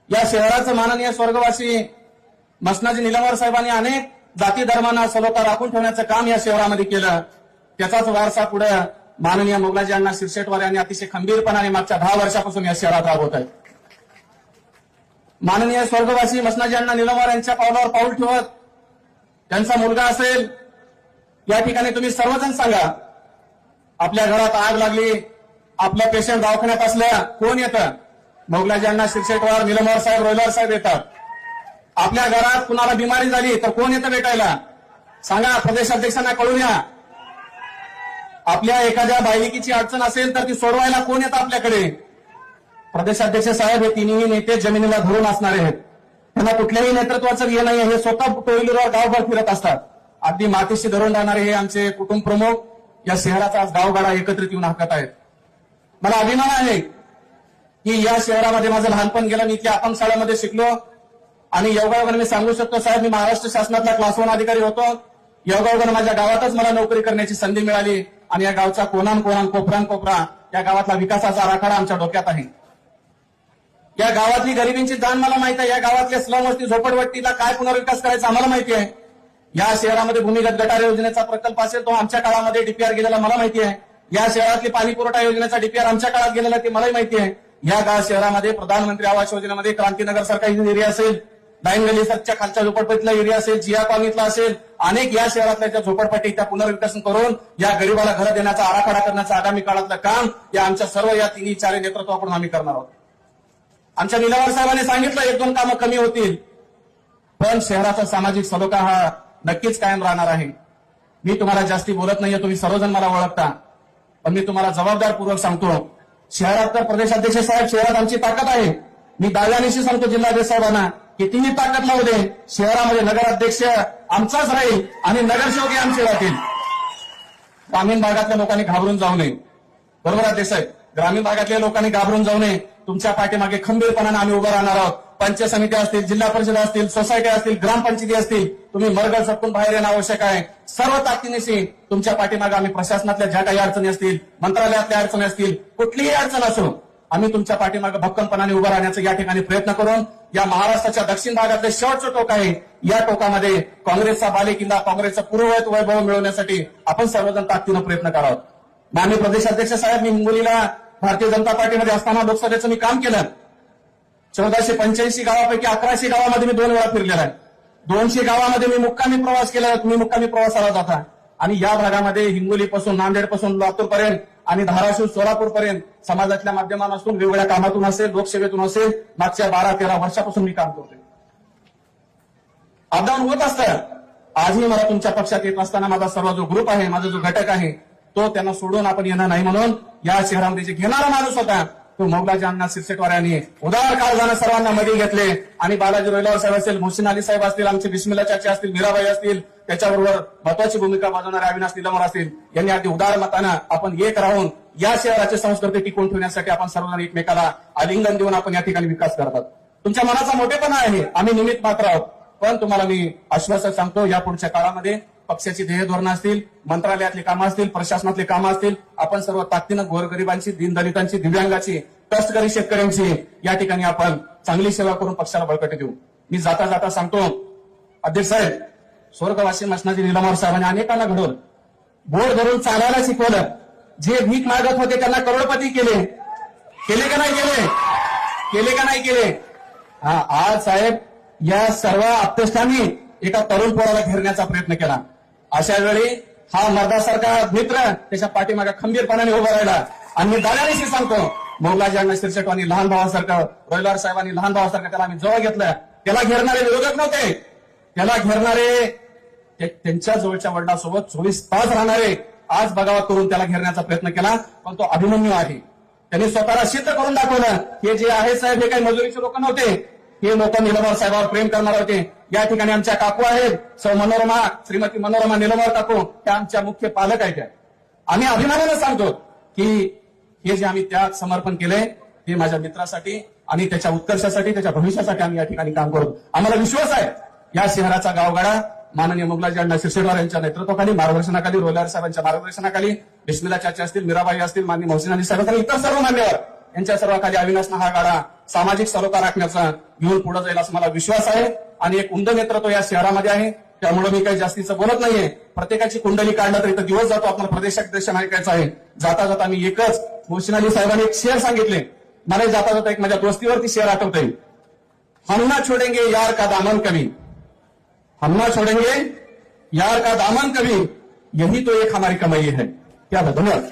या शहराचं माननीय स्वर्गवासी मसनाजी निलंवर साहेबांनी अनेक जाती धर्मांना सलोखा राखून ठेवण्याचं काम या शहरामध्ये केलं. त्याचाच वारसा पुढे माननीय मोगलाजी अण्णा शिरसेटवार यांनी अतिशय खंबीरपणाने मागच्या 10 वर्षापासून या शहरात राबवत आहेत. माननीय स्वर्गवासी मसनाजी अण्णा निलंवर यांच्या पावलावर पाऊल ठेवत त्यांचा मुलगा असेल, या ठिकाणी तुम्ही सर्वजण सांगा, आपल्या घरात आग लागली, आपलं पेशंट दवाखान्यात असल्या कोण येतं? मोगलाजी अण्णा शिरसेटवार, निलंवर साहेब, रोयलर साहेब येतात. आपल्या घरात कुणाला बिमारी झाली तर कोण येतं भेटायला? सांगा, प्रदेशाध्यक्षांना कळून या. आपल्या एखाद्या बायलिकीची अडचण असेल तर ती सोडवायला कोण येतं आपल्याकडे? प्रदेशाध्यक्ष साहेब हे तिन्ही नेते जमिनीला धरून असणारे आहेत. त्यांना कुठल्याही नेतृत्वाचं हे नाही, हे स्वतः टोईलवर गावभर फिरत असतात. अगदी मातीशी धरून राहणारे हे आमचे कुटुंब प्रमुख या शहराचा आज गावगाडा एकत्रित येऊन हाकत आहेत. मला अभिमान आहे की या शहरामध्ये माझं लहानपण गेलं. मी इथल्या आपण शाळेमध्ये शिकलो आणि योगायोगाने मी सांगू शकतो साहेब, मी महाराष्ट्र शासनातला क्लास 1 अधिकारी होतो. योगायोगाने माझ्या गावातच मला नोकरी करण्याची संधी मिळाली आणि या गावचा कोणान कोपरा या गावातला विकासाचा आराखडा आमच्या डोक्यात आहे. या गावातली गरिबींची जाण मला माहिती आहे. या गावातल्या स्लम वस्ती झोपडपट्टीला काय पुनर्विकास करायचा आम्हाला माहिती आहे. या शहरामध्ये भूमिगत गटार योजनेचा प्रकल्प असेल तो आमच्या काळामध्ये डीपीआर गेलेला मला माहिती आहे. या शहरातली पाणी पुरवठा योजनेचा डीपीआर आमच्या काळात गेलेला ते मलाही माहिती आहे. या गाव शहरामध्ये प्रधानमंत्री आवास योजनेमध्ये क्रांतीनगर सारखा एरिया असेल, लाईन गली सरच्या खालच्या झोपडपट्टीतला एरिया असेल, जिया कॉलनीतला असेल, अनेक या शहरातल्या ज्या झोपडपट्टी त्या पुनर्विकसन करून या गरीबाला घर देण्याचा आराखडा करण्याचं आगामी काळातलं काम या आमच्या सर्व या तिन्ही चार नेतृत्वाकडून आम्ही करणार आहोत. आमच्या निलंवर साहेबांनी सांगितलं 1-2 कामं कमी होतील, पण शहराचा सामाजिक सलोखा हा नक्कीच कायम राहणार आहे. मी तुम्हाला जास्ती बोलत नाहीये, तुम्ही सर्वजण मला ओळखता, पण मी तुम्हाला जबाबदारपूर्वक सांगतो, शहरात तर प्रदेशाध्यक्ष साहेब शहरात आमची ताकद आहे. मी दाव्यानिशी सांगतो जिल्हाध्यक्ष साहेबांना, कितीही ताकद लावू दे, शहरामध्ये नगराध्यक्ष आमचाच राहील आणि नगरसेवकही आमचे राहतील. ग्रामीण भागातल्या लोकांनी घाबरून जाऊ नये. बरोबर अध्यक्ष साहेब, ग्रामीण भागातल्या लोकांनी घाबरून जाऊ नये. तुमच्या पाठीमागे खंबीरपणाने आम्ही उभं राहणार आहोत. पंचायत समित्या असतील, जिल्हा परिषद असतील, सोसायटी असतील, ग्रामपंचायती असतील, तुम्ही मरगळ सटकून बाहेर येणं आवश्यक आहे. सर्व ताकदीनिशी तुमच्या पाठीमागे आम्ही प्रशासनातल्या ज्या काही अडचणी असतील, मंत्रालयातल्या अडचणी असतील, कुठलीही अडचण असो, आम्ही तुमच्या पाठीमागे भक्कमपणाने उभं राहण्याचा या ठिकाणी प्रयत्न करून या महाराष्ट्राच्या दक्षिण भागातले शेवटचं टोक आहे, या टोकामध्ये काँग्रेसचा बालेकिल्ला, काँग्रेसचा पूर्ववत वैभव मिळवण्यासाठी आपण सर्वजण ताकदीनं प्रयत्न करावं. माननीय प्रदेशाध्यक्ष साहेब, मी हिंगोलीला भारतीय जनता पार्टीमध्ये असताना लोकसभेचं मी काम केलं. 1485 गावापैकी 1100 गावामध्ये मी 2 वेळा फिरलेला आहे. 200 गावामध्ये मी मुक्कामी प्रवास केला. तुम्ही मुक्कामी प्रवासाला जाता आणि या भागामध्ये हिंगोलीपासून नांदेडपासून लातूरपर्यंत आणि धाराशिव सोलापूरपर्यंत समाजातल्या माध्यमातून वेगवेगळ्या कामातून असेल, लोकसेवेतून असेल, मागच्या 12-13 वर्षापासून मी काम करतोय. अपडाऊन होत असतं. आजही मला तुमच्या पक्षात येत असताना माझा सर्व जो ग्रुप आहे, माझा जो घटक आहे, तो त्यांना सोडून आपण येणार नाही. म्हणून या शहरामध्ये जे घेणारा माणूस होता तो मोगलाजी अण्णा शिरसेटवार यांनी उदार काळजाने सर्वांना मध्ये घेतले आणि बालाजी रोयलवर साहेब असतील, मोहसिन अली साहेब असतील, आमचे बिस्मिल्ला चाचा असतील, मीराबाई असतील, त्याच्याबरोबर महत्वाची भूमिका बजावणारे अविनाश निलंवर असतील, यांनी अगदी उदार मतानं आपण एक राहून या शहराची संस्कृती टिकवून ठेवण्यासाठी आपण सर्वजण एकमेकाला आलिंगन देऊन आपण या ठिकाणी विकास करतात. तुमच्या मनाचा मोठेपणा आहे, आम्ही निमित्त मात्र आहोत, पण तुम्हाला मी आश्वासन सांगतो, या पुढच्या काळामध्ये पक्षाची ध्येय धोरणं असतील, मंत्रालयातली कामं असतील, प्रशासनातली कामं असतील, आपण सर्व ताकदीनं गोरगरिबांची, दीनदलितांची, दिव्यांगाची, कष्टकरी शेतकऱ्यांची या ठिकाणी आपण चांगली सेवा करून पक्षाला बळकटी देऊ. मी जाता जाता सांगतो अध्यक्ष साहेब, स्वर्गवासी मसनाजी निलंवर साहेबांनी अनेकांना घडवलं, बोट धरून चालायला शिकवलं. जे भीक मागत होते त्यांना करोडपती केले. केले का नाही केले? केले का नाही केले? हा, आज साहेब या सर्व अभ्यस्थांनी एका तरुण पोराला घेरण्याचा प्रयत्न केला. अशा वेळी हा मर्दासारखा मित्र त्याच्या पाठीमागे खंबीरपणाने उभा राहिला आणि मी दाव्यानिशी सांगतो, मोगलाजी अण्णा शिरसेटवानी लहान भावासारखं, रोयलर साहेबांनी लहान भावासारखं त्याला आम्ही जवळ घेतलं. त्याला घेरणारे विरोधक नव्हते, त्याला घेरणारे त्यांच्या जवळच्या वडिलांसोबत 24 तास राहणारे आज बगावत करून त्याला घेरण्याचा प्रयत्न केला, पण तो अभिमन्यू आहे. त्यांनी स्वतःला सिद्ध करून दाखवलं. हे जे आहे साहेब, हे काही मजुरीचे लोक नव्हते, हे लोक निलंवर साहेबांवर प्रेम करणार होते. या ठिकाणी आमच्या काकू आहेत, श्रीमती मनोरमा निलंवर काकू, त्या आमच्या मुख्य पालक आहेत. आम्ही अभिमानानं सांगतो की हे जे आम्ही त्याग समर्पण केले ते माझ्या मित्रासाठी आणि त्याच्या उत्कर्षासाठी, त्याच्या भविष्यासाठी आम्ही या ठिकाणी काम करतो. आम्हाला विश्वास आहे या शहराचा गावगाडा माननीय मोगलाजी अण्णा शिरसेटवार यांच्या नेतृत्वाखाली, मार्गदर्शनाखाली, रोयलर साहेबांच्या मार्गदर्शनाखाली, बिस्मिल्ला चाचा असतील, मीराबाई असतील, माननीय मोहसिन अली साहेब असतील, इतर सर्व मान्यवर यांच्या सर्वांखाली अविनाशनं हा गाडा सामाजिक सलोखा राखण्याचा घेऊन पुढे जाईल असं मला विश्वास आहे आणि एक उंद नेतृत्व या शहरामध्ये आहे. त्यामुळे मी काही जास्तीचं बोलत नाहीये. प्रत्येकाची कुंडली काढलं तर इथं दिवस जातो. आपल्याला प्रदेशाध्यक्ष ऐकायचं आहे. जाता जाता मी एकच मोहसिन अली साहेबांनी एक शेर सांगितले. मला जाता जाता एक माझ्या दोस्तीवरती शेर आठवत आहे. हम ना छोडेंगे यार का दामन कभी, हम ना छोडेंगे यार का दामन कभी, यही तो एक हमारी कमाई है. क्या धन्यवाद.